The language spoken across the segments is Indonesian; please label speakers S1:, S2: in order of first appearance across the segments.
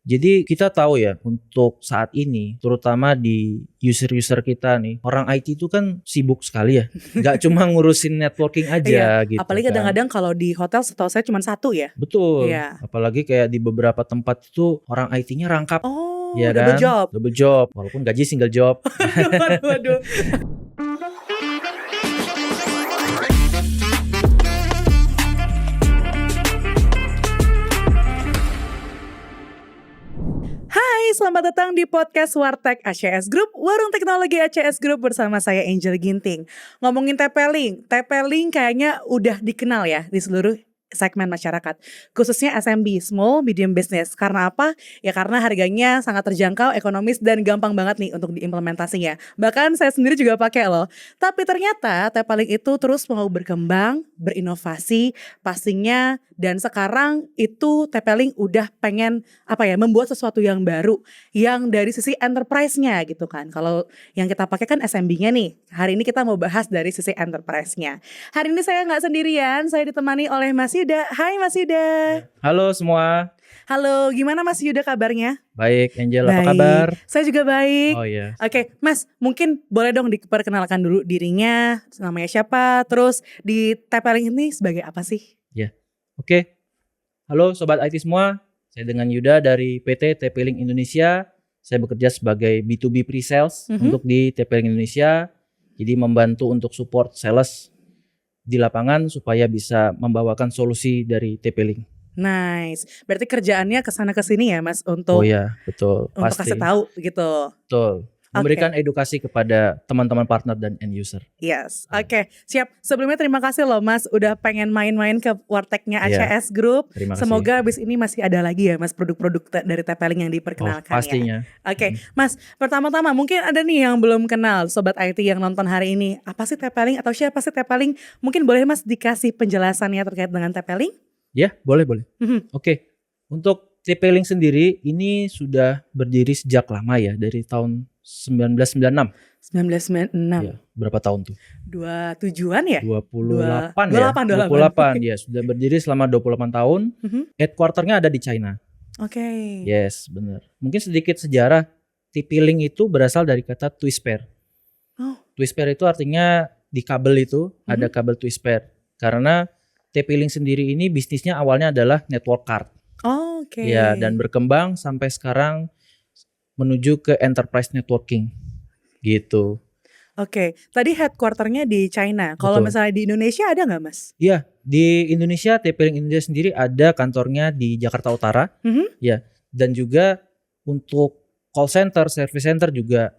S1: Jadi kita tahu ya untuk saat ini terutama di user-user kita nih, orang IT itu kan sibuk sekali ya. Gak cuma ngurusin networking aja gitu
S2: apalagi
S1: kan.
S2: kadang-kadang kalau di hotel setahu saya cuma satu ya.
S1: Betul.
S2: Iya.
S1: Apalagi kayak di beberapa tempat itu orang IT-nya rangkap.
S2: Oh,
S1: Ya
S2: double
S1: kan?
S2: job.
S1: Double job. Walaupun gaji single job.
S2: Waduh. Hai, selamat datang di podcast Wartech ACS Group, Warung Teknologi ACS Group bersama saya Angel Ginting. Ngomongin TP-Link kayaknya udah dikenal ya di seluruh segmen masyarakat, khususnya SMB, Small Medium Business. Karena apa? Ya karena harganya sangat terjangkau, ekonomis, dan gampang banget nih untuk diimplementasinya. Bahkan saya sendiri juga pakai loh. Tapi ternyata TP-Link itu terus mau berkembang, berinovasi, pastinya, dan sekarang itu TP-Link udah pengen membuat sesuatu yang baru, yang dari sisi enterprise-nya gitu kan. Kalau yang kita pakai kan SMB-nya nih. Hari ini kita mau bahas dari sisi enterprise-nya. Hari ini saya nggak sendirian, saya ditemani oleh Mas Yuda. Hai Mas Yuda.
S1: Halo semua.
S2: Halo, gimana Mas Yuda kabarnya?
S1: Baik, Angel,
S2: Baik.
S1: apa kabar?
S2: Saya juga baik.
S1: Oh iya.
S2: Oke, Mas, mungkin boleh dong diperkenalkan dulu dirinya, namanya siapa, terus di TP-Link ini sebagai apa sih?
S1: Ya. Oke. Halo sobat IT semua. Saya dengan Yuda dari PT TP-Link Indonesia. Saya bekerja sebagai B2B pre-sales untuk di TP-Link Indonesia. Jadi membantu untuk support sales di lapangan supaya bisa membawakan solusi dari TP-Link.
S2: Nice. Berarti kerjaannya kesana kesini ya Mas untuk
S1: Oh ya, betul.
S2: untuk
S1: Pasti.
S2: kasih tahu gitu.
S1: Betul. Memberikan edukasi kepada teman-teman partner dan end user.
S2: Yes, oke. Siap. Sebelumnya terima kasih loh Mas udah pengen main-main ke Wartech-nya ACS Group.
S1: Terima kasih.
S2: Semoga abis ini masih ada lagi ya Mas produk-produk dari TP-Link yang diperkenalkan
S1: pastinya.
S2: ya. Oke, Mas, pertama-tama mungkin ada nih yang belum kenal Sobat IT yang nonton hari ini. Apa sih TP-Link atau siapa sih TP-Link? Mungkin boleh Mas dikasih penjelasannya terkait dengan TP-Link?
S1: Ya, boleh. Oke. Untuk TP-Link sendiri ini sudah berdiri sejak lama ya, dari tahun 1996.
S2: 1996.
S1: Ya, berapa tahun tuh?
S2: 27-an ya?
S1: 28 ya, sudah berdiri selama 28 tahun. Headquarter-nya ada di China.
S2: Oke.
S1: Yes, benar. Mungkin sedikit sejarah, TP-Link itu berasal dari kata twist pair.
S2: Oh.
S1: Twist pair itu artinya di kabel itu ada kabel twist pair. Karena TP-Link sendiri ini bisnisnya awalnya adalah network card.
S2: Oh, oke.
S1: Ya, dan berkembang sampai sekarang menuju ke enterprise networking gitu.
S2: Oke, tadi headquarter-nya di China. Kalau misalnya di Indonesia ada nggak Mas?
S1: Iya, di Indonesia TP-Link Indonesia sendiri ada kantornya di Jakarta Utara. Ya, dan juga untuk call center, service center juga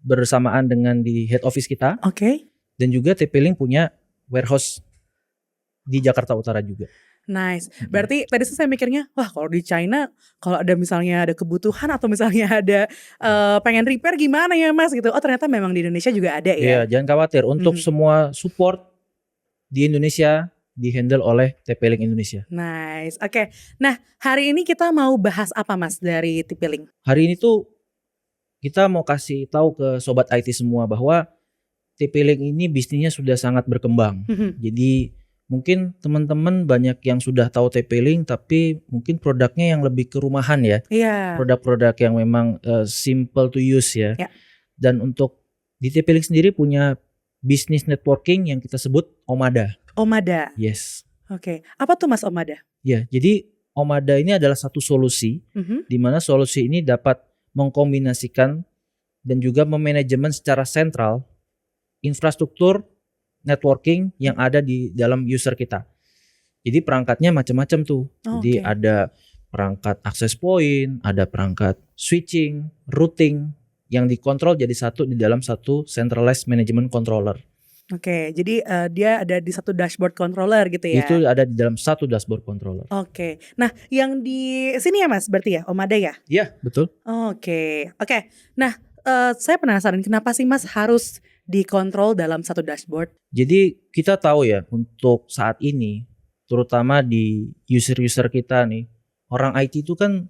S1: bersamaan dengan di head office kita.
S2: Oke.
S1: Dan juga TP-Link punya warehouse di Jakarta Utara juga.
S2: Nice. Berarti tadi saya mikirnya, wah kalau di China, kalau ada misalnya ada kebutuhan atau misalnya ada pengen repair gimana ya Mas gitu. Oh ternyata memang di Indonesia juga ada ya.
S1: Iya, jangan khawatir. Untuk semua support di Indonesia di-handle oleh TP-Link Indonesia.
S2: Nice. Oke. Nah, hari ini kita mau bahas apa Mas dari TP-Link?
S1: Hari ini tuh kita mau kasih tahu ke sobat IT semua bahwa TP-Link ini bisnisnya sudah sangat berkembang. Jadi mungkin teman-teman banyak yang sudah tahu TP-Link tapi mungkin produknya yang lebih ke rumahan ya.
S2: Iya.
S1: Produk-produk yang memang simple to use ya. Dan untuk di TP-Link sendiri punya bisnis networking yang kita sebut Omada.
S2: Omada.
S1: Yes.
S2: Oke. Apa tuh Mas Omada?
S1: Ya, jadi Omada ini adalah satu solusi di mana solusi ini dapat mengkombinasikan dan juga memanajemen secara sentral infrastruktur networking yang ada di dalam user kita. Jadi perangkatnya macam-macam tuh. Jadi ada perangkat access point, ada perangkat switching, routing yang dikontrol jadi satu di dalam satu centralized management controller.
S2: Oke, jadi dia ada di satu dashboard controller gitu ya?
S1: Itu ada di dalam satu dashboard controller.
S2: Oke, nah yang di sini ya Mas berarti ya, Omada ya?
S1: Iya, betul.
S2: Oke. Nah saya penasaran kenapa sih Mas harus dikontrol dalam satu dashboard?
S1: Jadi kita tahu ya untuk saat ini, terutama di user-user kita nih, orang IT itu kan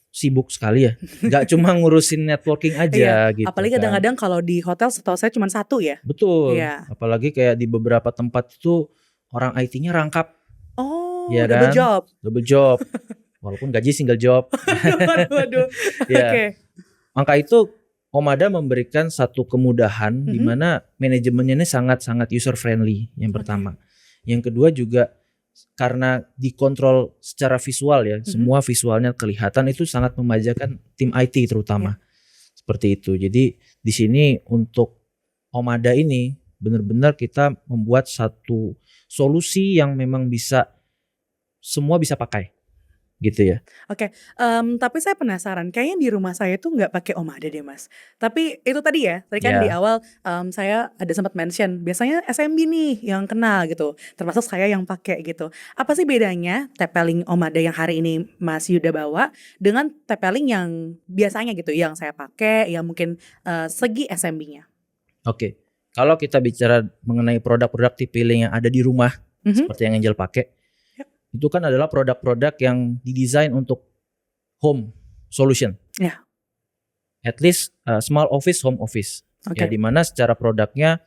S1: sibuk sekali ya. Gak cuma ngurusin networking aja gitu.
S2: Apalagi kadang-kadang kalau di hotel setahu saya cuma satu ya.
S1: Betul.
S2: Iya.
S1: Apalagi kayak di beberapa tempat itu orang IT-nya rangkap.
S2: Oh,
S1: ya
S2: double
S1: kan?
S2: job.
S1: Double job. walaupun gaji single job.
S2: Waduh.
S1: Ya,
S2: Oke.
S1: maka itu Omada memberikan satu kemudahan di mana manajemennya ini sangat-sangat user friendly yang pertama. Yang kedua juga karena dikontrol secara visual ya, semua visualnya kelihatan, itu sangat memajakan tim IT terutama. Seperti itu. Jadi di sini untuk Omada ini benar-benar kita membuat satu solusi yang memang bisa semua bisa pakai. Gitu ya.
S2: Oke, tapi saya penasaran, kayaknya di rumah saya tuh nggak pakai Omada deh Mas. Tapi itu tadi ya, tadi kan di awal saya ada sempat mention, biasanya SMB nih yang kenal gitu, termasuk saya yang pakai gitu. Apa sih bedanya TP-Link Omada yang hari ini Mas Yuda bawa dengan TP-Link yang biasanya gitu, yang saya pakai, yang mungkin segi SMB-nya?
S1: Oke, kalau kita bicara mengenai produk-produk TP-Link yang ada di rumah, seperti yang Angel pakai, itu kan adalah produk-produk yang didesain untuk home solution.
S2: Ya.
S1: At least small office, home office. Ya, di mana secara produknya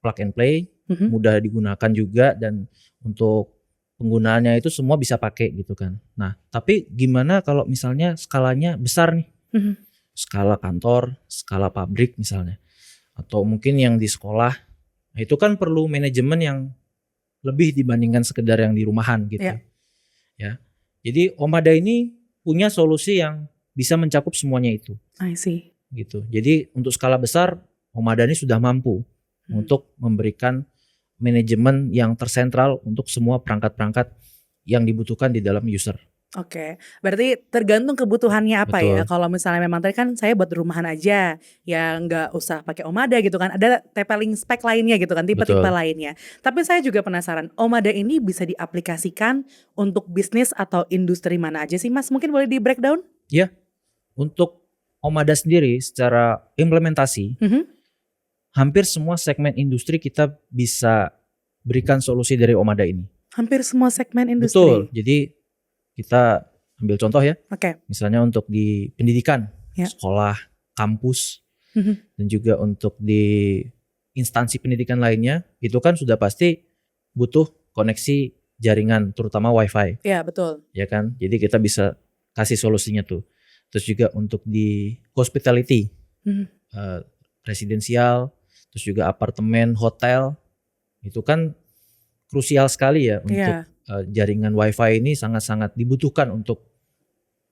S1: plug and play, mudah digunakan juga, dan untuk penggunaannya itu semua bisa pakai gitu kan. Nah, tapi gimana kalau misalnya skalanya besar nih? Skala kantor, skala pabrik misalnya. Atau mungkin yang di sekolah. Nah, itu kan perlu manajemen yang lebih dibandingkan sekedar yang di rumahan gitu. Ya. Jadi Omada ini punya solusi yang bisa mencakup semuanya itu.
S2: I see.
S1: Gitu. Jadi untuk skala besar Omada ini sudah mampu untuk memberikan manajemen yang tersentral untuk semua perangkat-perangkat yang dibutuhkan di dalam user.
S2: Oke, berarti tergantung kebutuhannya apa ya. Kalau misalnya memang tadi kan saya buat rumahan aja, ya nggak usah pakai Omada gitu kan. Ada TP-Link spek lainnya gitu kan, tipe-tipe lainnya. Tapi saya juga penasaran, Omada ini bisa diaplikasikan untuk bisnis atau industri mana aja sih Mas? Mungkin boleh di breakdown?
S1: Ya, untuk Omada sendiri secara implementasi, hampir semua segmen industri kita bisa berikan solusi dari Omada ini.
S2: Hampir semua segmen industri?
S1: Betul, jadi kita ambil contoh ya, misalnya untuk di pendidikan, sekolah, kampus, dan juga untuk di instansi pendidikan lainnya, itu kan sudah pasti butuh koneksi jaringan, terutama wifi.
S2: Iya betul.
S1: Ya kan, jadi kita bisa kasih solusinya tuh. Terus juga untuk di hospitality, residensial, terus juga apartemen, hotel, itu kan krusial sekali ya untuk jaringan wifi ini sangat-sangat dibutuhkan untuk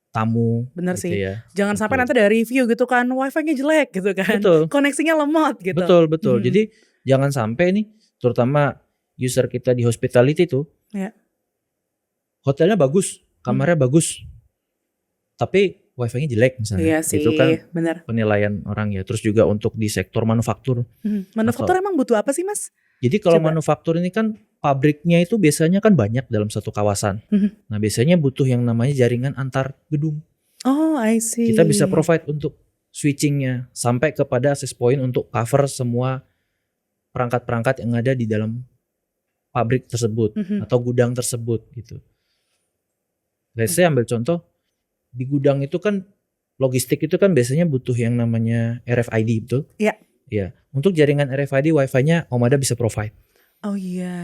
S1: tamu.
S2: Bener
S1: gitu
S2: sih.
S1: Ya.
S2: Jangan sampai nanti ada review gitu kan, wifi-nya jelek gitu kan.
S1: Betul.
S2: Koneksinya lemot gitu.
S1: Betul. Jadi jangan sampai nih, terutama user kita di hospitality tuh, hotelnya bagus, kamarnya bagus, tapi wifi-nya jelek misalnya.
S2: Iya sih,
S1: itu kan
S2: bener.
S1: penilaian orang ya. Terus juga untuk di sektor manufaktur.
S2: Manufaktur emang butuh apa sih Mas?
S1: Jadi kalau manufaktur ini kan pabriknya itu biasanya kan banyak dalam satu kawasan. Nah biasanya butuh yang namanya jaringan antar gedung.
S2: Oh I see.
S1: Kita bisa provide untuk switchingnya sampai kepada access point untuk cover semua perangkat-perangkat yang ada di dalam pabrik tersebut atau gudang tersebut gitu. Saya ambil contoh, di gudang itu kan logistik itu kan biasanya butuh yang namanya RFID, betul?
S2: Iya.
S1: Ya, untuk jaringan RFID wifi-nya Omada bisa provide.
S2: Oh iya.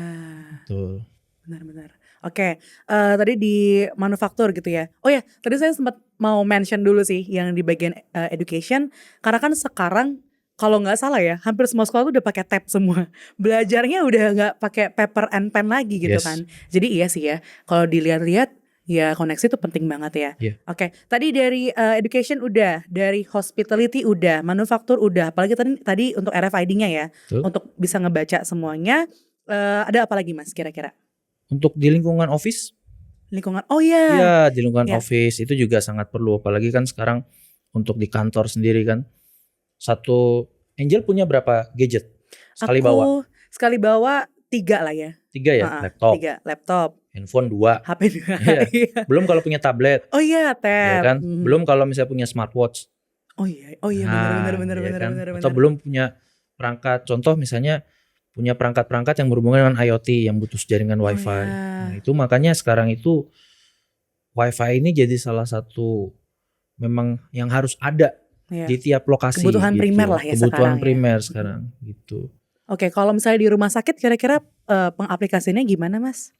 S1: Betul.
S2: Benar-benar. Oke, tadi di manufaktur gitu ya. Oh ya, tadi saya sempat mau mention dulu sih yang di bagian education, karena kan sekarang kalau nggak salah ya, hampir semua sekolah tuh udah pakai tab semua. Belajarnya udah nggak pakai paper and pen lagi gitu kan. Jadi iya sih ya, kalau dilihat-lihat ya koneksi itu penting banget ya. Oke, tadi dari education udah, dari hospitality udah, manufaktur udah, apalagi tadi untuk RFID-nya ya, untuk bisa ngebaca semuanya. Ada apa lagi Mas kira-kira?
S1: Untuk di lingkungan office?
S2: Oh iya.
S1: Iya, di lingkungan office itu juga sangat perlu, apalagi kan sekarang untuk di kantor sendiri kan. Satu Angel punya berapa gadget sekali bawa?
S2: Sekali bawa 3 lah ya.
S1: 3 ya, laptop.
S2: 3 laptop.
S1: Handphone 2.
S2: HP 2.
S1: Iya. Belum kalau punya tablet.
S2: Oh iya, tab.
S1: Ya kan? Belum kalau misalnya punya smartwatch.
S2: Oh iya, benar.
S1: Atau belum punya perangkat, contoh misalnya punya perangkat-perangkat yang berhubungan dengan IoT yang butuh jaringan wifi. Nah, itu makanya sekarang itu wifi ini jadi salah satu memang yang harus ada di tiap lokasi.
S2: Kebutuhan
S1: gitu.
S2: primer lah ya sekarang.
S1: Kebutuhan primer sekarang gitu.
S2: Oke, kalau misalnya di rumah sakit kira-kira pengaplikasiannya gimana Mas?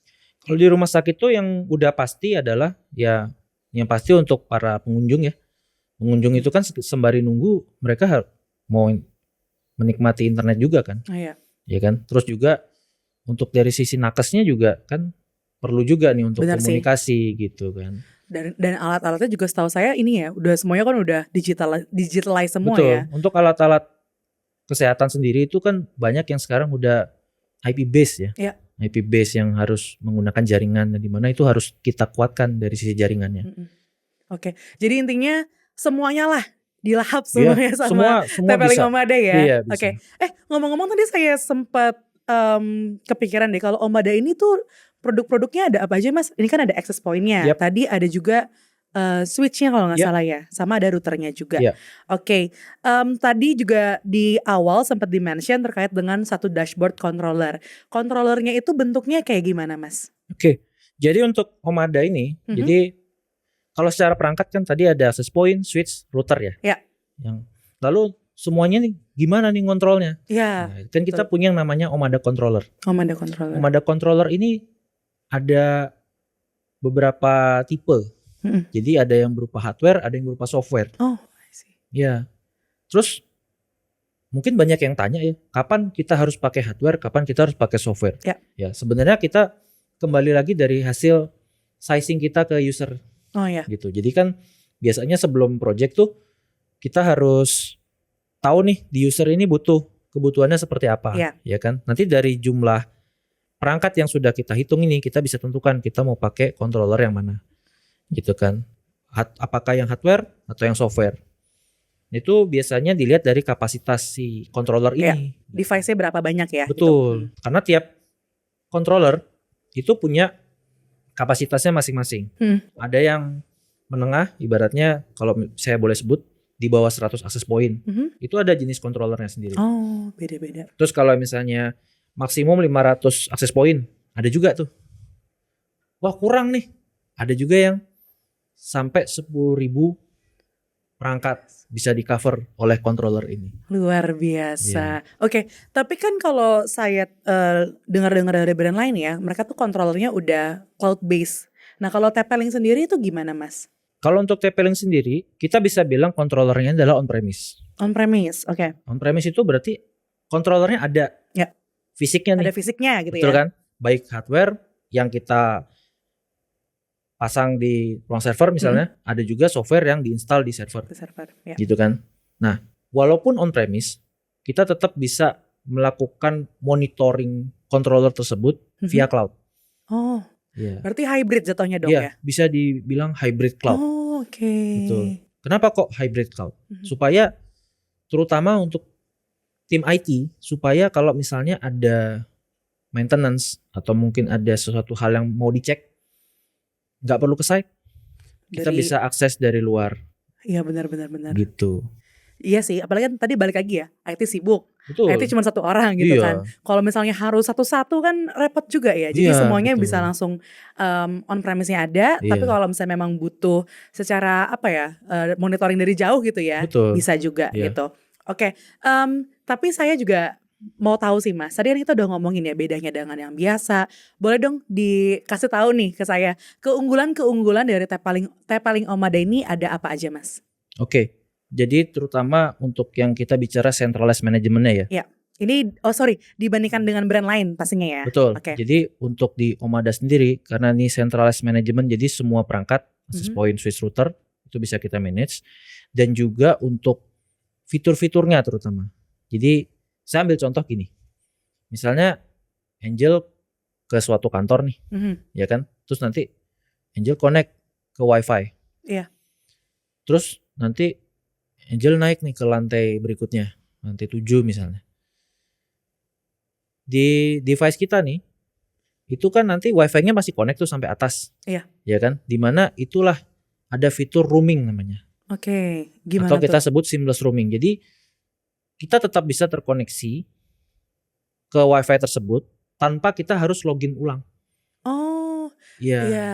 S1: Kalau di rumah sakit tuh yang udah pasti adalah ya Yang pasti untuk para pengunjung ya. Pengunjung itu kan sembari nunggu mereka mau menikmati internet juga kan.
S2: Iya.
S1: Ya kan? Terus juga untuk dari sisi nakesnya juga kan perlu juga nih untuk
S2: Benar sih.
S1: komunikasi gitu kan.
S2: Dan alat-alatnya juga setahu saya ini ya, udah semuanya kan udah digitalize semua
S1: Betul.
S2: ya.
S1: Untuk alat-alat kesehatan sendiri itu kan banyak yang sekarang udah IP base ya.
S2: Iya.
S1: IP base yang harus menggunakan jaringan, dan di mana itu harus kita kuatkan dari sisi jaringannya.
S2: Oke. Jadi intinya semuanya lah dilahap
S1: Iya,
S2: semuanya sama
S1: semua
S2: TP-Link
S1: bisa.
S2: Omada ya.
S1: Iya, bisa.
S2: Oke. Ngomong-ngomong tadi saya sempat kepikiran deh kalau Omada ini tuh produk-produknya ada apa aja Mas? Ini kan ada access point-nya.
S1: Yap.
S2: Tadi ada juga switch-nya kalau nggak
S1: Yap.
S2: salah ya. Sama ada routernya juga.
S1: Yap.
S2: Oke. Tadi juga di awal sempat di-mention terkait dengan satu dashboard controller. Controllernya itu bentuknya kayak gimana Mas?
S1: Oke. Jadi untuk Omada ini, jadi kalau secara perangkat kan tadi ada access point, switch, router ya.
S2: Ya.
S1: Lalu semuanya nih gimana nih ngontrolnya?
S2: Ya.
S1: Nah, kan kita punya yang namanya Omada controller.
S2: Omada controller.
S1: Omada controller ini ada beberapa tipe. Jadi ada yang berupa hardware, ada yang berupa software.
S2: Oh, I see.
S1: Ya. Terus mungkin banyak yang tanya ya, kapan kita harus pakai hardware, kapan kita harus pakai software? Ya, sebenarnya kita kembali lagi dari hasil sizing kita ke user.
S2: Oh ya.
S1: Gitu. Jadi kan biasanya sebelum project tuh kita harus tahu nih di user ini butuh kebutuhannya seperti apa, ya kan? Nanti dari jumlah perangkat yang sudah kita hitung ini kita bisa tentukan kita mau pakai controller yang mana, gitu kan? Apakah yang hardware atau yang software? Itu biasanya dilihat dari kapasitas si controller ini.
S2: Device-nya berapa banyak ya?
S1: Betul. Gitu. Karena tiap controller itu punya kapasitasnya masing-masing. Ada yang menengah, ibaratnya kalau saya boleh sebut di bawah 100 access point. Itu ada jenis controllernya sendiri.
S2: Oh, beda-beda.
S1: Terus kalau misalnya maksimum 500 access point, ada juga tuh. Wah, kurang nih. Ada juga yang sampai 10.000 perangkat bisa di cover oleh controller ini.
S2: Luar biasa. Oke, tapi kan kalau saya dengar-dengar dari brand lain ya, mereka tuh controllernya udah cloud based. Nah, kalau TP-Link sendiri itu gimana, Mas?
S1: Kalau untuk TP-Link sendiri, kita bisa bilang controllernya adalah on premise.
S2: On premise, oke.
S1: On premise itu berarti controllernya ada.
S2: Ya.
S1: Fisiknya nih.
S2: Ada fisiknya gitu.
S1: Betul
S2: ya.
S1: Kan? Baik hardware yang kita pasang di ruang server misalnya, ada juga software yang diinstal di server.
S2: Ya.
S1: Gitu kan. Nah, walaupun on premise, kita tetap bisa melakukan monitoring controller tersebut via cloud.
S2: Oh.
S1: Yeah.
S2: Berarti hybrid jatuhnya dong ya?
S1: Bisa dibilang hybrid cloud.
S2: Oh, oke.
S1: Betul. Kenapa kok hybrid cloud? Supaya terutama untuk tim IT, supaya kalau misalnya ada maintenance atau mungkin ada sesuatu hal yang mau dicek, nggak perlu ke site, kita bisa akses dari luar.
S2: Iya, benar.
S1: Gitu.
S2: Iya sih, apalagi kan tadi balik lagi ya, IT sibuk.
S1: Betul.
S2: IT cuma satu orang gitu kan. Kalau misalnya harus satu-satu kan repot juga ya. Jadi semuanya bisa langsung on premise-nya ada. Tapi kalau misalnya memang butuh secara monitoring dari jauh gitu ya, bisa juga gitu. Oke, tapi saya juga mau tahu sih Mas. Tadi kan kita udah ngomongin ya bedanya dengan yang biasa. Boleh dong dikasih tahu nih ke saya keunggulan-keunggulan dari TP-Link Omada ini ada apa aja Mas?
S1: Oke. Jadi terutama untuk yang kita bicara centralized manajemennya ya.
S2: Ya. Ini dibandingkan dengan brand lain pastinya ya.
S1: Betul. Jadi untuk di Omada sendiri karena ini centralized management, jadi semua perangkat access point, switch, router itu bisa kita manage, dan juga untuk fitur-fiturnya terutama. Jadi saya ambil contoh gini. Misalnya Angel ke suatu kantor nih. Ya kan? Terus nanti Angel connect ke WiFi.
S2: Iya.
S1: Terus nanti Angel naik nih ke lantai berikutnya, lantai 7 misalnya. Di device kita nih, itu kan nanti wifi-nya masih connect tuh sampai atas.
S2: Iya.
S1: Ya kan? Dimana itulah ada fitur roaming namanya.
S2: Oke, gimana
S1: atau kita
S2: tuh?
S1: sebut seamless roaming. Jadi kita tetap bisa terkoneksi ke wifi tersebut tanpa kita harus login ulang.
S2: Oh,
S1: iya.
S2: Iya.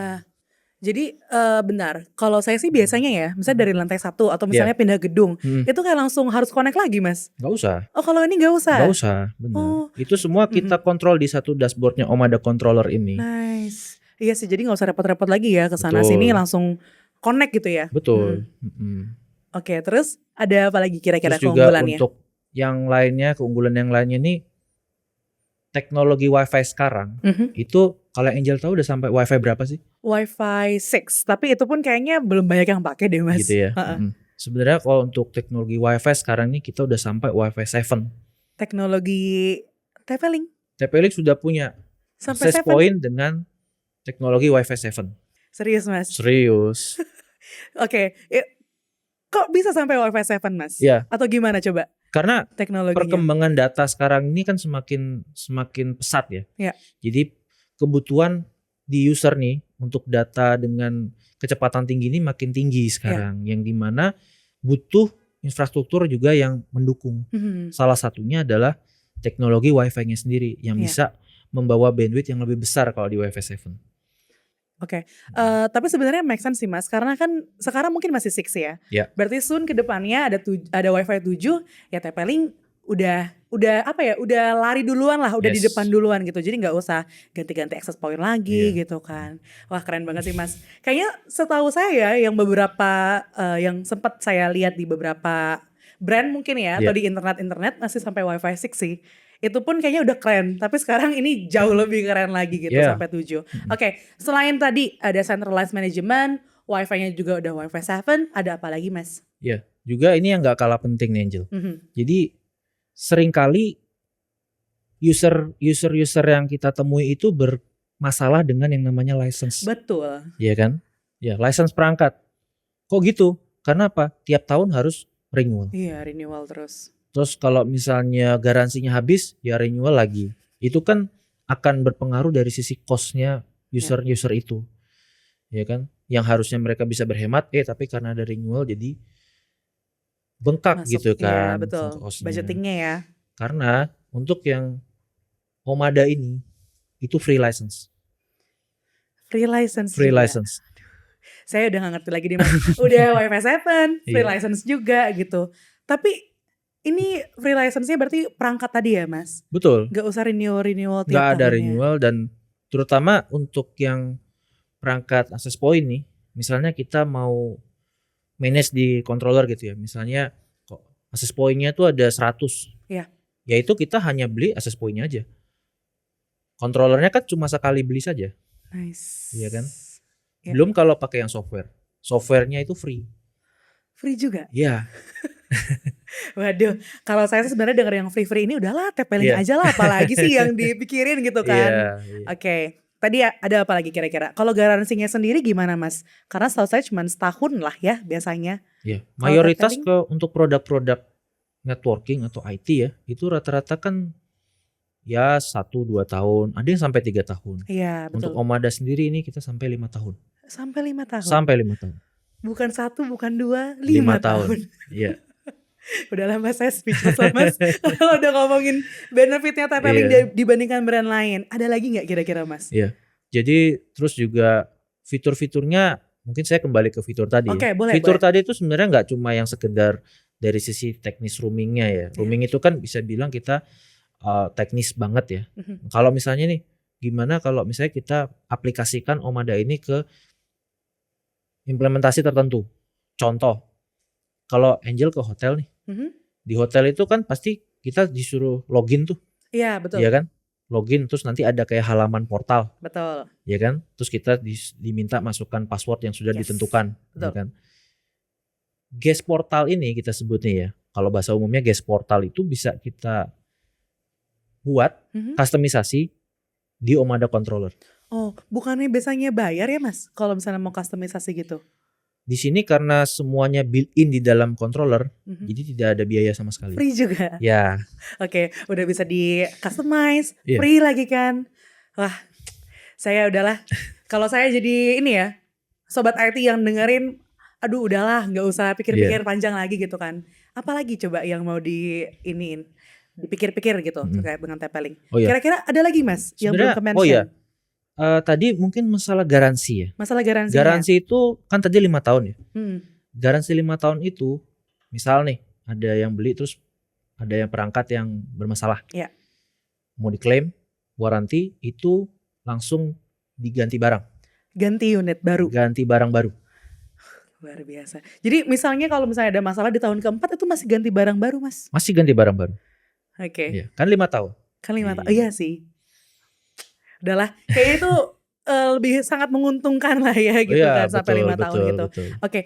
S2: Jadi benar, kalau saya sih biasanya ya, misalnya dari lantai 1 atau misalnya pindah gedung, itu kayak langsung harus connect lagi Mas?
S1: Gak usah.
S2: Oh, kalau ini gak usah?
S1: Gak usah, benar. Itu semua kita kontrol di satu dashboardnya Omada controller ini.
S2: Nice. Iya sih, jadi gak usah repot-repot lagi ya, kesana sini langsung connect gitu ya.
S1: Betul.
S2: Oke, terus ada apa lagi kira-kira
S1: Terus juga
S2: keunggulannya?
S1: untuk yang lainnya, keunggulan yang lainnya nih, teknologi WiFi sekarang itu kalau Angel tahu udah sampai WiFi berapa sih?
S2: Wi-Fi 6, tapi itu pun kayaknya belum banyak yang pakai deh Mas.
S1: Gitu ya. Sebenarnya kalau untuk teknologi WiFi sekarang ini kita udah sampai WiFi 7.
S2: Teknologi TP-Link
S1: TP-Link sudah punya
S2: sampai
S1: access
S2: 7.
S1: point dengan teknologi Wi-Fi 7.
S2: Serius Mas?
S1: Serius.
S2: Oke, kok bisa sampai Wi-Fi 7 Mas?
S1: Iya.
S2: Atau gimana coba?
S1: Karena
S2: teknologinya.
S1: Perkembangan data sekarang ini kan semakin pesat ya.
S2: Ya.
S1: Jadi kebutuhan di user nih untuk data dengan kecepatan tinggi ini makin tinggi sekarang. Yang dimana butuh infrastruktur juga yang mendukung. Salah satunya adalah teknologi Wi-Fi-nya sendiri yang bisa membawa bandwidth yang lebih besar kalau di Wi-Fi 7.
S2: Oke, tapi sebenarnya make sense sih Mas, karena kan sekarang mungkin masih 6 ya. Berarti soon ke depannya ada Wi-Fi 7, ya TP-Link udah lari duluan lah, udah di depan duluan gitu. Jadi nggak usah ganti-ganti access point lagi gitu kan. Wah keren banget sih Mas. Kayaknya setahu saya yang beberapa yang sempat saya lihat di beberapa brand mungkin ya atau di internet masih sampai Wi-Fi 6 sih. Itu pun kayaknya udah keren, tapi sekarang ini jauh lebih keren lagi gitu sampai 7. Oke, selain tadi ada centralized management, Wi-Fi-nya juga udah Wi-Fi 7, ada apa lagi Mas?
S1: Ya, juga ini yang gak kalah penting nih Angel. Jadi seringkali user yang kita temui itu bermasalah dengan yang namanya license.
S2: Betul.
S1: Iya kan? Ya, license perangkat. Kok gitu? Karena apa? Tiap tahun harus renewal.
S2: Iya, renewal terus.
S1: Terus kalau misalnya garansinya habis, ya renewal lagi. Itu kan akan berpengaruh dari sisi cost-nya user itu. Ya kan? Yang harusnya mereka bisa berhemat, tapi karena ada renewal jadi bengkak gitu kan.
S2: Iya, betul. Budgetingnya ya.
S1: Karena untuk yang Omada ini, itu free license.
S2: Free license.
S1: Free license.
S2: Saya udah gak ngerti lagi deh Mas. Udah Wi-Fi 7, free license juga gitu. Tapi ini free license-nya berarti perangkat tadi ya Mas?
S1: Betul.
S2: Gak usah renewal tiap tahunnya.
S1: Gak ada renewal dan terutama untuk yang perangkat access point nih. Misalnya kita mau manage di controller gitu ya. Misalnya kok access point-nya tuh ada 100.
S2: Iya.
S1: Ya itu kita hanya beli access point-nya aja. Controllernya kan cuma sekali beli saja.
S2: Nice.
S1: Iya kan? Ya. Belum kalau pakai yang software. Software-nya itu free.
S2: Free juga?
S1: Iya.
S2: Waduh, kalau saya sebenarnya denger yang free ini udahlah TP-Link aja lah, apalagi sih yang dipikirin gitu kan. Oke, tadi ada apa lagi kira-kira? Kalau garansinya sendiri gimana Mas? Karena setahu saya cuma setahun lah ya biasanya.
S1: Iya, mayoritas untuk produk-produk networking atau IT ya, itu rata-rata kan ya 1-2 tahun, ada yang sampai 3 tahun.
S2: Iya, betul.
S1: Untuk Omada sendiri ini kita sampai 5 tahun.
S2: Sampai 5 tahun?
S1: Sampai 5 tahun.
S2: Bukan 1, bukan 2, 5 tahun.
S1: Iya.
S2: Udah lama saya speechless lah Mas. Kalau udah ngomongin benefitnya TP-Link dibandingkan brand lain. Ada lagi gak kira-kira Mas?
S1: Iya. Jadi terus juga fitur-fiturnya, mungkin saya kembali ke fitur tadi.
S2: Oke, boleh.
S1: Fitur tadi itu sebenarnya gak cuma yang sekedar dari sisi teknis roamingnya ya. Roaming itu kan bisa bilang kita teknis banget ya. Kalau misalnya nih, gimana kalau misalnya kita aplikasikan Omada ini ke implementasi tertentu. Contoh, kalau Angel ke hotel nih, di hotel itu kan pasti kita disuruh login tuh.
S2: Iya, betul.
S1: Iya kan? Login terus nanti ada kayak halaman portal.
S2: Betul.
S1: Iya kan? Terus kita diminta masukkan password yang sudah ditentukan.
S2: Betul.
S1: Ya kan? Guest portal ini kita sebutnya ya. Kalau bahasa umumnya guest portal itu bisa kita buat customisasi di Omada controller.
S2: Oh, bukannya biasanya bayar ya Mas kalau misalnya mau customisasi gitu?
S1: Di sini karena semuanya built-in di dalam controller, jadi tidak ada biaya sama sekali.
S2: Free juga?
S1: Ya.
S2: Oke, udah bisa di customize, free lagi kan. Wah, saya udahlah. Kalau saya jadi ini ya, sobat IT yang dengerin, aduh udahlah gak usah pikir-pikir panjang lagi gitu kan. Apalagi coba yang mau dipikir-pikir gitu terkait dengan TP-Link. Kira-kira ada lagi Mas yang belum ke-mention?
S1: Oh iya. Tadi mungkin masalah garansi ya.
S2: Masalah garansi.
S1: Garansi itu kan tadi 5 tahun ya. Garansi 5 tahun itu, misal nih ada yang beli terus ada yang perangkat yang bermasalah.
S2: Iya.
S1: Mau diklaim, waranti itu langsung diganti barang.
S2: Ganti unit baru.
S1: Ganti barang baru.
S2: Luar biasa. Jadi misalnya kalau misalnya ada masalah di tahun keempat itu masih ganti barang baru, Mas?
S1: Masih ganti barang baru.
S2: Oke.
S1: Iya, kan 5 tahun.
S2: Kan 5 tahun.
S1: Iya.
S2: Iya sih. Udahlah, kayaknya itu lebih sangat menguntungkan lah ya gitu
S1: Iya,
S2: kan sampai 5 tahun
S1: betul,
S2: gitu.
S1: betul.
S2: Oke,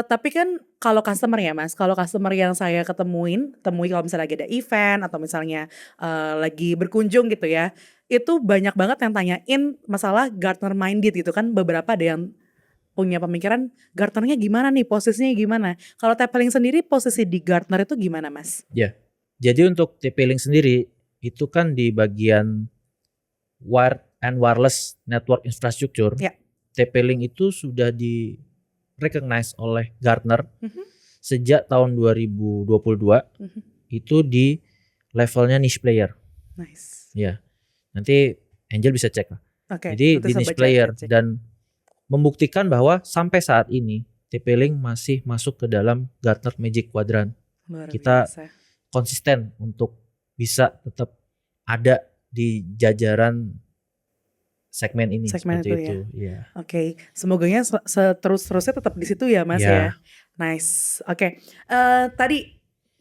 S2: tapi kan kalau customer ya Mas, kalau customer yang saya temui kalau misalnya lagi ada event atau misalnya lagi berkunjung gitu ya, itu banyak banget yang tanyain masalah Gartner minded gitu kan. Beberapa ada yang punya pemikiran Gartnernya gimana nih, posisinya gimana. Kalau TP-Link sendiri posisi di Gartner itu gimana Mas?
S1: Ya, jadi untuk TP-Link sendiri itu kan di bagian wired and wireless network infrastructure.
S2: Ya.
S1: TP-Link itu sudah di recognize oleh Gartner
S2: Mhm.
S1: sejak tahun 2022.
S2: Mhm.
S1: Itu di levelnya niche player.
S2: Nice.
S1: Ya, nanti Angel bisa cek lah.
S2: Oke,
S1: Jadi
S2: nanti
S1: di
S2: saya
S1: niche
S2: baca,
S1: player
S2: cek.
S1: dan membuktikan bahwa sampai saat ini TP-Link masih masuk ke dalam Gartner Magic Quadrant.
S2: Luar
S1: Kita
S2: biasa.
S1: konsisten untuk bisa tetap ada di jajaran segmen ini
S2: Segmen
S1: seperti
S2: itu
S1: itu. Iya.
S2: Oke, semoganya seterus-terusnya tetap di situ ya Mas ya. Nice. Oke, tadi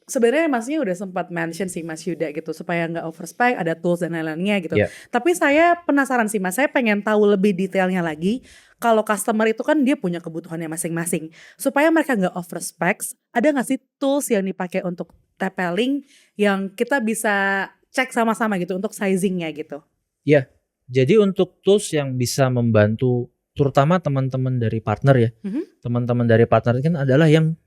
S2: sebenarnya Masnya udah sempat mention sih Mas Yuda gitu supaya nggak overspec, ada tools dan lain-lainnya gitu.
S1: Ya.
S2: Tapi saya penasaran sih Mas, saya pengen tahu lebih detailnya lagi. Kalau customer itu kan dia punya kebutuhannya masing-masing. Supaya mereka nggak overspec, ada nggak sih tools yang dipakai untuk TP-Link yang kita bisa cek sama-sama gitu untuk sizingnya gitu?
S1: Ya, jadi untuk tools yang bisa membantu terutama teman-teman dari partner ya. Teman-teman dari partner kan adalah yang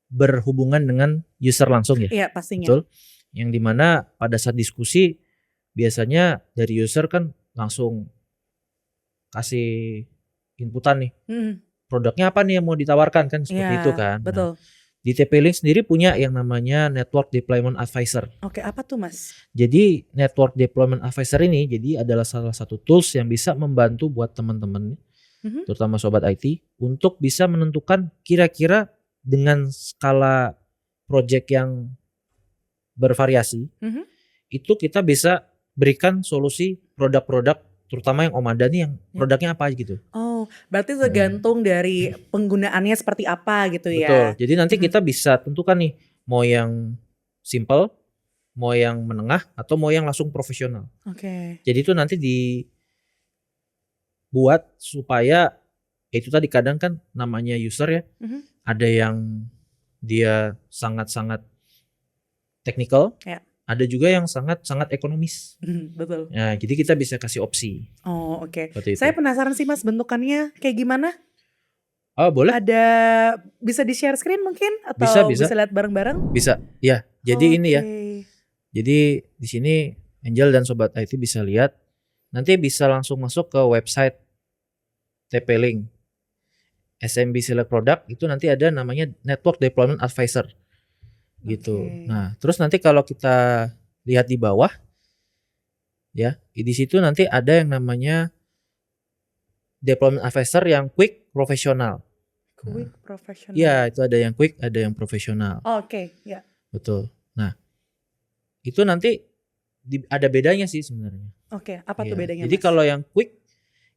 S1: berhubungan dengan user langsung ya.
S2: Iya pastinya.
S1: Betul. Yang dimana pada saat diskusi biasanya dari user kan langsung kasih inputan nih. Produknya apa nih yang mau ditawarkan kan seperti itu kan.
S2: Betul.
S1: Nah, di TP-Link sendiri punya yang namanya Network Deployment Advisor.
S2: Oke, apa tuh Mas?
S1: Jadi Network Deployment Advisor ini jadi adalah salah satu tools yang bisa membantu buat teman-teman terutama sobat IT untuk bisa menentukan kira-kira dengan skala project yang bervariasi itu kita bisa berikan solusi produk-produk terutama yang Omada nih yang produknya apa gitu.
S2: Oh, berarti tergantung dari penggunaannya seperti apa gitu ya.
S1: Betul. Jadi nanti kita bisa tentukan nih mau yang simple, mau yang menengah atau mau yang langsung profesional.
S2: Oke.
S1: Jadi itu nanti dibuat supaya itu tadi kadang kan namanya user ya. Ada yang dia sangat-sangat technical.
S2: Ya.
S1: Ada juga yang sangat-sangat ekonomis.
S2: Betul.
S1: Nah, jadi kita bisa kasih opsi.
S2: Oh, oke.
S1: Seperti itu.
S2: Saya penasaran sih Mas bentukannya kayak gimana?
S1: Oh, boleh?
S2: Ada bisa di-share screen mungkin atau
S1: Bisa.
S2: lihat bareng-bareng?
S1: Bisa. Ya. Jadi ini ya.
S2: Oke.
S1: Jadi di sini Angel dan sobat IT bisa lihat. Nanti bisa langsung masuk ke website TP-Link. SMB Select Product itu nanti ada namanya Network Deployment Advisor. Gitu.
S2: Oke.
S1: Nah, terus nanti kalau kita lihat di bawah ya, di situ nanti ada yang namanya Deployment Advisor yang quick profesional.
S2: Quick professional.
S1: Iya, itu ada yang quick, ada yang profesional.
S2: Oke, ya.
S1: Betul. Nah, itu nanti ada bedanya sih sebenarnya.
S2: Oke, apa tuh
S1: Iya.
S2: bedanya
S1: Jadi
S2: Mas?
S1: kalau yang quick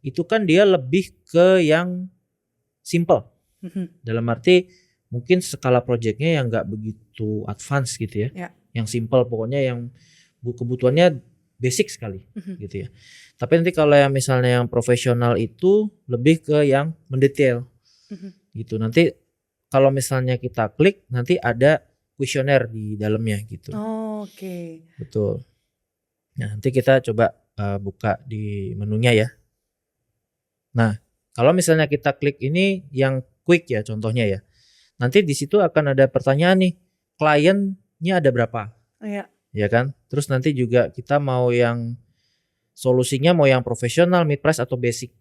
S1: itu kan dia lebih ke yang simple. Dalam arti mungkin skala projectnya yang nggak begitu advance gitu ya. Yang simple pokoknya yang kebutuhannya basic sekali gitu ya. Tapi nanti kalau yang misalnya yang profesional itu lebih ke yang mendetail gitu. Nanti kalau misalnya kita klik nanti ada kuesioner di dalamnya gitu.
S2: Oh, oke.
S1: Betul. Nah, nanti kita coba buka di menunya ya. Nah, kalau misalnya kita klik ini yang quick ya contohnya ya. Nanti di situ akan ada pertanyaan nih, kliennya ada berapa?
S2: Iya.
S1: Ya kan? Terus nanti juga kita mau yang solusinya mau yang profesional, mid price atau basic.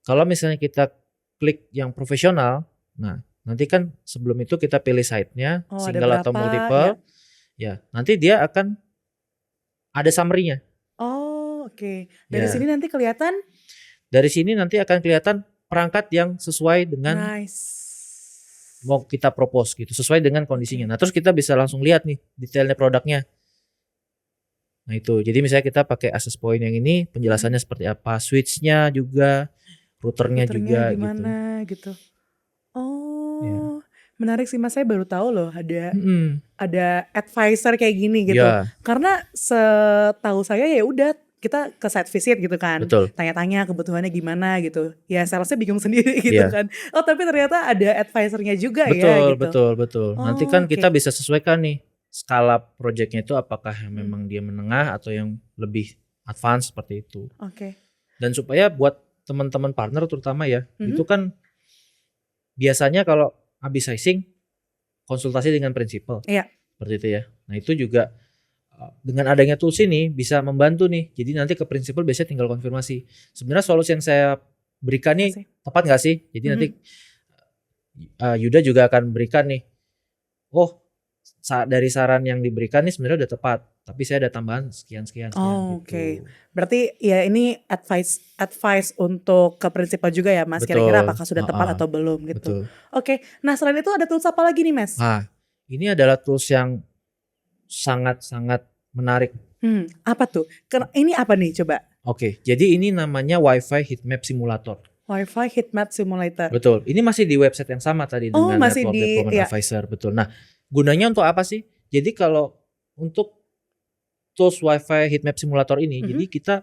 S1: Kalau misalnya kita klik yang profesional, nah nanti kan sebelum itu kita pilih site-nya, single atau multiple. Ya, nanti dia akan ada summary-nya.
S2: Oh, oke. Dari sini nanti kelihatan?
S1: Dari sini nanti akan kelihatan perangkat yang sesuai dengan mau kita propose gitu, sesuai dengan kondisinya. Nah, terus kita bisa langsung lihat nih detailnya produknya. Nah, itu. Jadi misalnya kita pakai access point yang ini, penjelasannya seperti apa, switch-nya juga, routernya juga
S2: gimana gitu. Menarik sih Mas, saya baru tahu loh
S1: Mm-mm.
S2: ada advisor kayak gini gitu.
S1: Ya,
S2: Karena setahu saya ya udah kita ke site visit gitu kan,
S1: betul.
S2: tanya-tanya kebutuhannya gimana gitu. Ya salesnya bingung sendiri gitu
S1: Iya.
S2: kan. Oh tapi ternyata ada advisornya juga ya
S1: Betul,
S2: gitu.
S1: betul, betul. Nanti
S2: Oh,
S1: kan kita
S2: oke.
S1: bisa sesuaikan nih skala projectnya itu apakah yang
S2: Hmm,
S1: memang dia menengah atau yang lebih advance seperti itu.
S2: Oke.
S1: Dan supaya buat teman-teman partner terutama ya,
S2: Mhm.
S1: itu kan biasanya kalau habis sizing konsultasi dengan prinsipal.
S2: Iya.
S1: Seperti itu ya. Nah, itu juga dengan adanya tools ini bisa membantu nih. Jadi nanti ke prinsipal biasanya tinggal konfirmasi. Sebenarnya solusi yang saya berikan nih
S2: Makasih.
S1: tepat nggak sih? Jadi nanti Yuda juga akan berikan nih. Oh, dari saran yang diberikan nih sebenarnya udah tepat, tapi saya ada tambahan sekian
S2: Oh,
S1: gitu.
S2: oke. Berarti ya ini advice untuk ke prinsipal juga ya Mas. Kira-kira
S1: Betul.
S2: apakah sudah tepat atau belum gitu.
S1: Betul.
S2: Oke. Nah selain itu ada tools apa lagi nih Mas?
S1: Nah, ini adalah tools yang sangat-sangat menarik.
S2: Apa tuh? Ini apa nih coba?
S1: Oke, jadi ini namanya Wi-Fi Heatmap Simulator.
S2: Wi-Fi Heatmap Simulator.
S1: Betul. Ini masih di website yang sama tadi
S2: Oh,
S1: dengan
S2: masih
S1: Network
S2: di
S1: Deployment
S2: ya.
S1: Advisor. Betul. Nah, gunanya untuk apa sih? Jadi kalau untuk tools Wi-Fi Heatmap Simulator ini, jadi kita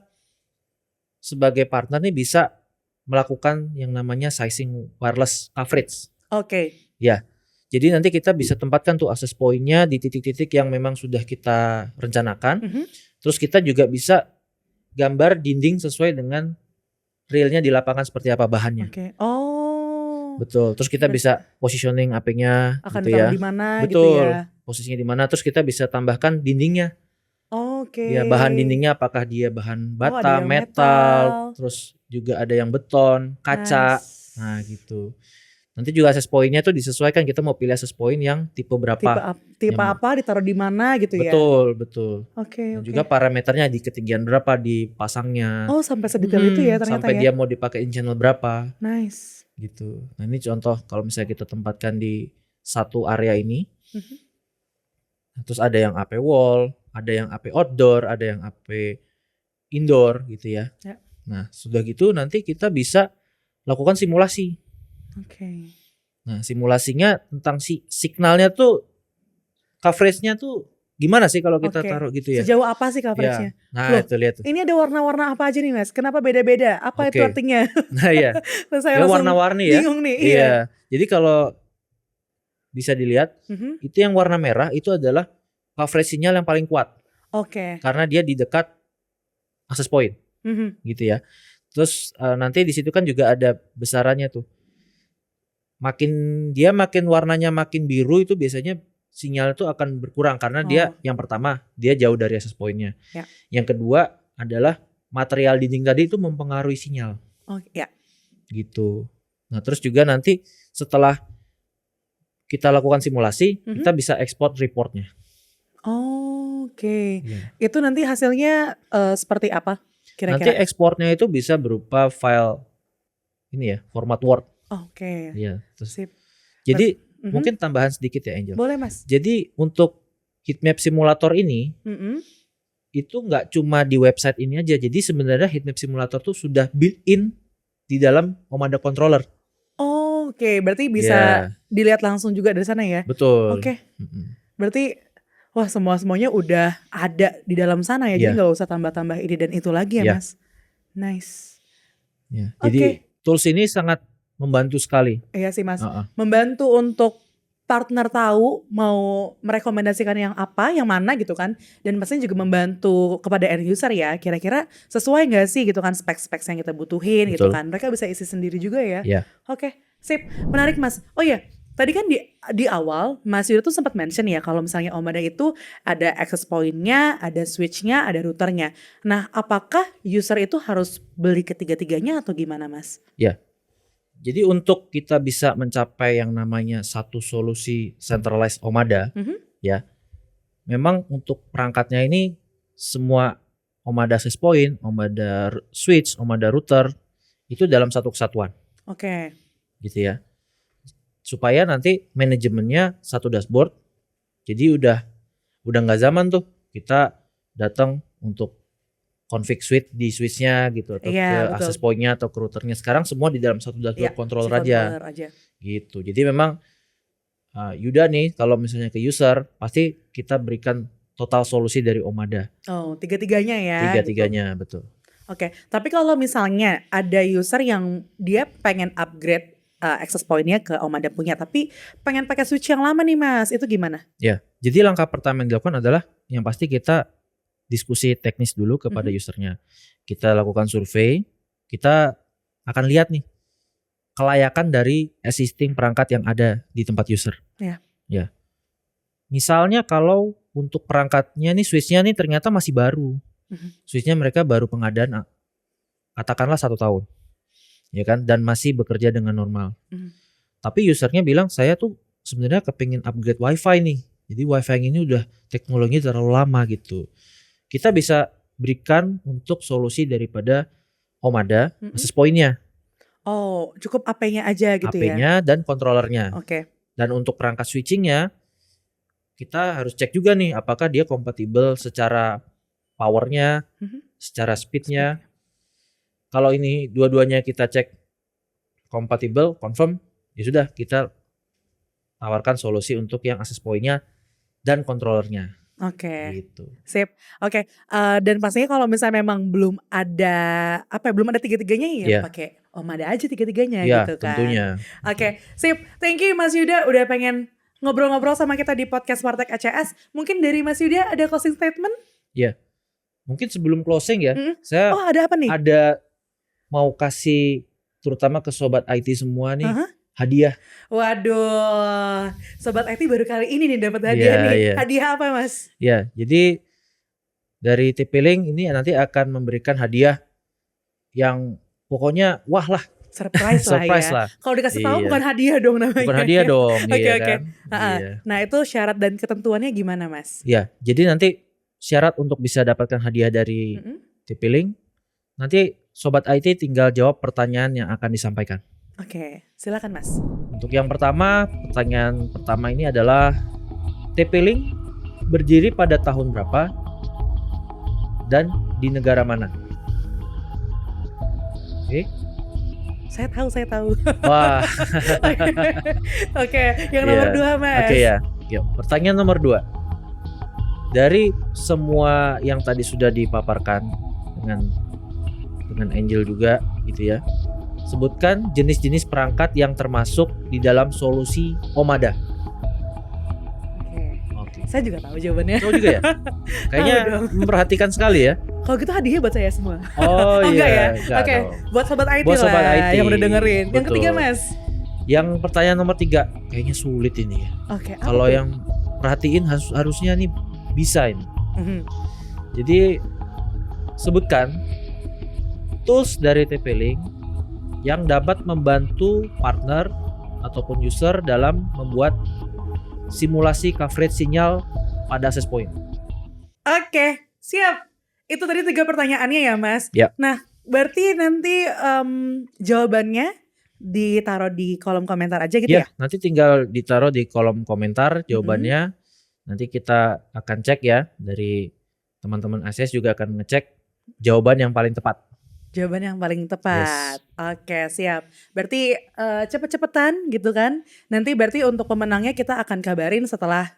S1: sebagai partner nih bisa melakukan yang namanya sizing wireless coverage.
S2: Oke.
S1: Ya. Jadi nanti kita bisa tempatkan tuh access point-nya di titik-titik yang memang sudah kita rencanakan. Terus kita juga bisa gambar dinding sesuai dengan realnya di lapangan seperti apa bahannya.
S2: Oke. Oh.
S1: Betul. Terus kita bisa positioning AP-nya
S2: Akan
S1: gitu
S2: ditaruh
S1: ya.
S2: di mana gitu
S1: Betul.
S2: ya.
S1: Posisinya di mana. Terus kita bisa tambahkan dindingnya.
S2: Oke.
S1: Ya, bahan dindingnya apakah dia bahan
S2: ada
S1: bata,
S2: yang
S1: metal, terus juga ada yang beton, kaca.
S2: Nice.
S1: Nah, gitu. Nanti juga access point-nya tuh disesuaikan, kita mau pilih access point yang tipe berapa.
S2: Tipe apa ditaruh di mana gitu ya.
S1: Betul.
S2: Oke,
S1: Dan
S2: oke.
S1: juga parameternya di ketinggian berapa dipasangnya.
S2: Oh, sampai sedetail itu ya ternyata
S1: sampai
S2: ya.
S1: dia mau dipakein channel berapa.
S2: Nice.
S1: Gitu. Nah, ini contoh kalau misalnya kita tempatkan di satu area ini. Terus ada yang AP wall, ada yang AP outdoor, ada yang AP indoor gitu ya. Nah, sudah gitu nanti kita bisa lakukan simulasi.
S2: Oke.
S1: Nah, simulasinya tentang signalnya tuh coveragenya tuh gimana sih kalau kita taruh gitu ya?
S2: Sejauh apa sih coveragenya?
S1: Ya. Nah, itu lihat tuh.
S2: Ini ada warna-warna apa aja nih Mas? Kenapa beda-beda? Apa itu artinya?
S1: Nah, iya.
S2: Saya
S1: warna-warni ya.
S2: Bingung nih.
S1: Iya. Jadi kalau bisa dilihat, itu yang warna merah itu adalah coverage sinyal yang paling kuat.
S2: Oke.
S1: Karena dia di dekat access point. Gitu ya. Terus nanti di situ kan juga ada besarannya tuh. Makin warnanya makin biru itu biasanya sinyal itu akan berkurang karena dia yang pertama dia jauh dari access point-nya.
S2: Ya.
S1: Yang kedua adalah material dinding tadi itu mempengaruhi sinyal.
S2: Oh, ya.
S1: Gitu. Nah, terus juga nanti setelah kita lakukan simulasi, kita bisa ekspor reportnya.
S2: Oke. Itu nanti hasilnya seperti apa kira-kira?
S1: Nanti ekspornya itu bisa berupa file ini ya, format Word.
S2: Oke.
S1: Iya, terus.
S2: Sip.
S1: Jadi mungkin tambahan sedikit ya Angel.
S2: Boleh Mas.
S1: Jadi untuk heatmap simulator ini itu nggak cuma di website ini aja. Jadi sebenarnya heatmap simulator tuh sudah built-in di dalam Omada controller.
S2: Oke, berarti bisa dilihat langsung juga dari sana ya?
S1: Betul.
S2: Oke. Berarti wah semuanya udah ada di dalam sana ya. Jadi nggak usah tambah-tambah ini dan itu lagi ya Mas. Nice.
S1: Ya. Jadi tools ini sangat membantu sekali.
S2: Iya sih Mas. Membantu untuk partner tahu mau merekomendasikan yang apa, yang mana gitu kan. Dan pastinya juga membantu kepada end user ya. Kira-kira sesuai gak sih gitu kan spek-spek yang kita butuhin. Betul. Gitu kan. Mereka bisa isi sendiri juga ya. Oke, sip. Menarik Mas. Oh iya, tadi kan di awal Mas Yuda tuh sempat mention ya kalau misalnya Omada itu ada access point-nya, ada switch-nya, ada router-nya. Nah, apakah user itu harus beli ketiga-tiganya atau gimana Mas?
S1: Ya. Jadi untuk kita bisa mencapai yang namanya satu solusi centralized Omada, ya, memang untuk perangkatnya ini semua Omada access point, Omada switch, Omada router itu dalam satu kesatuan.
S2: Oke.
S1: Gitu ya. Supaya nanti manajemennya satu dashboard. Jadi udah nggak zaman tuh kita datang untuk config switch di switchnya gitu atau ke access point-nya atau ke routernya. Sekarang semua di dalam satu dashboard controller aja. Gitu. Jadi memang Yuda nih kalau misalnya ke user pasti kita berikan total solusi dari Omada.
S2: Oh, tiga-tiganya ya.
S1: Tiga-tiganya betul.
S2: Oke, tapi kalau misalnya ada user yang dia pengen upgrade access point-nya ke Omada punya, tapi pengen pakai switch yang lama nih Mas, itu gimana?
S1: Ya, jadi langkah pertama yang dilakukan adalah yang pasti kita diskusi teknis dulu kepada usernya. Kita lakukan survei, kita akan lihat nih kelayakan dari existing perangkat yang ada di tempat user.
S2: Ya.
S1: Ya. Misalnya kalau untuk perangkatnya nih switchnya nih ternyata masih baru. Switchnya mereka baru pengadaan katakanlah 1 tahun. Ya kan, dan masih bekerja dengan normal. Tapi usernya bilang saya tuh sebenarnya kepingin upgrade wifi nih. Jadi wifi ini udah teknologinya terlalu lama gitu. Kita bisa berikan untuk solusi daripada Omada access point-nya.
S2: Oh, cukup AP-nya aja gitu ya?
S1: AP-nya dan kontrolernya.
S2: Oke.
S1: Dan untuk perangkat switchingnya kita harus cek juga nih apakah dia kompatibel secara powernya, secara speednya. Kalau ini dua-duanya kita cek kompatibel, confirm, ya sudah kita tawarkan solusi untuk yang access point-nya dan kontrolernya.
S2: Oke.
S1: Gitu.
S2: Sip. Oke. Dan pastinya kalau misalnya memang belum ada belum ada tiga-tiganya ya pakai Omada aja tiga-tiganya gitu kan.
S1: Tentunya.
S2: Oke, sip. Thank you Mas Yuda udah pengen ngobrol-ngobrol sama kita di podcast Warteg ACS. Mungkin dari Mas Yuda ada closing statement?
S1: Ya. Mungkin sebelum closing ya, saya
S2: ada apa nih?
S1: Ada mau kasih terutama ke sobat IT semua nih hadiah.
S2: Waduh, sobat IT baru kali ini nih dapat hadiah nih.
S1: Yeah.
S2: Hadiah apa Mas?
S1: Ya, jadi dari TP-Link ini nanti akan memberikan hadiah yang pokoknya wah lah.
S2: Surprise lah. Kalau dikasih tahu bukan hadiah dong namanya.
S1: Bukan hadiah dong.
S2: Oke.
S1: Kan?
S2: Nah itu syarat dan ketentuannya gimana Mas?
S1: Ya, jadi nanti syarat untuk bisa dapatkan hadiah dari TP-Link, nanti sobat IT tinggal jawab pertanyaan yang akan disampaikan.
S2: Oke, silakan Mas.
S1: Untuk yang pertama, pertanyaan pertama ini adalah TP-Link berdiri pada tahun berapa dan di negara mana? Oke.
S2: Saya tahu.
S1: Wah.
S2: Oke, yang nomor 2 Mas.
S1: Oke ya. Yuk, pertanyaan nomor 2. Dari semua yang tadi sudah dipaparkan dengan Angel juga gitu ya. Sebutkan jenis-jenis perangkat yang termasuk di dalam solusi Omada.
S2: Oke. Saya juga tahu jawabannya.
S1: Tahu juga ya? Kayaknya memperhatikan sekali ya.
S2: Kalau gitu hadiahnya buat saya semua.
S1: Oh iya.
S2: Oke. Buat sobat IT
S1: buat sobat IT
S2: yang udah dengerin.
S1: Betul.
S2: Yang ketiga Mas.
S1: Yang pertanyaan nomor 3 kayaknya sulit ini ya.
S2: Oke.
S1: Kalau yang perhatiin harusnya nih bisa ini. Jadi sebutkan tools dari TP-Link yang dapat membantu partner ataupun user dalam membuat simulasi coverage sinyal pada access point.
S2: Oke, siap. Itu tadi 3 pertanyaannya ya Mas.
S1: Ya.
S2: Nah, berarti nanti jawabannya ditaruh di kolom komentar aja gitu ya?
S1: Nanti tinggal ditaruh di kolom komentar jawabannya. Nanti kita akan cek ya, dari teman-teman ACS juga akan ngecek jawaban yang paling tepat.
S2: Jawaban yang paling tepat.
S1: Yes.
S2: Oke, siap. Berarti cepet-cepetan gitu kan. Nanti berarti untuk pemenangnya kita akan kabarin setelah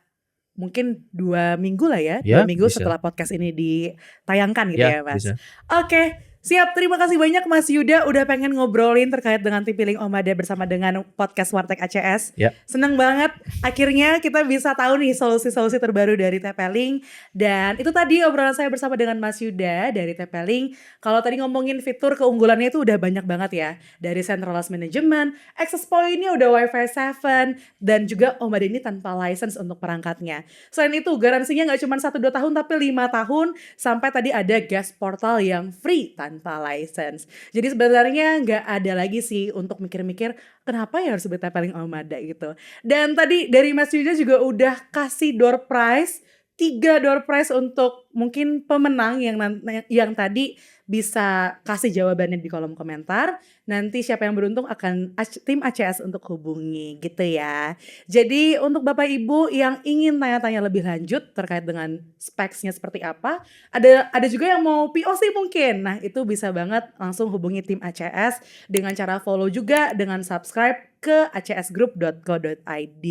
S2: mungkin 2 minggu lah ya. 2 minggu
S1: bisa.
S2: setelah podcast ini ditayangkan gitu ya Mas.
S1: Bisa.
S2: Oke. Siap, terima kasih banyak Mas Yuda udah pengen ngobrolin terkait dengan TP-Link Omada bersama dengan podcast Warteg ACS. Seneng banget akhirnya kita bisa tahu nih solusi-solusi terbaru dari TP-Link. Dan itu tadi obrolan saya bersama dengan Mas Yuda dari TP-Link. Kalau tadi ngomongin fitur keunggulannya itu udah banyak banget ya. Dari centralized management, access point-nya udah Wi-Fi 7, dan juga Omada ini tanpa license untuk perangkatnya. Selain itu garansinya gak cuma 1-2 tahun tapi 5 tahun. Sampai tadi ada gas portal yang free tanpa license. Jadi sebenarnya nggak ada lagi sih untuk mikir-mikir kenapa ya harus beli TP-Link Omada gitu. Dan tadi dari Mas Yuda juga udah kasih door prize, 3 door prize untuk mungkin pemenang yang tadi bisa kasih jawabannya di kolom komentar. Nanti siapa yang beruntung akan tim ACS untuk hubungi gitu ya. Jadi untuk Bapak Ibu yang ingin tanya-tanya lebih lanjut terkait dengan specs-nya seperti apa, ada juga yang mau POC mungkin. Nah, itu bisa banget langsung hubungi tim ACS dengan cara follow juga, dengan subscribe ke acsgroup.co.id.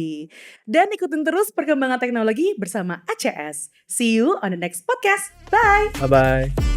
S2: Dan ikutin terus perkembangan teknologi bersama ACS. See you on the next podcast. Bye!
S1: Bye-bye.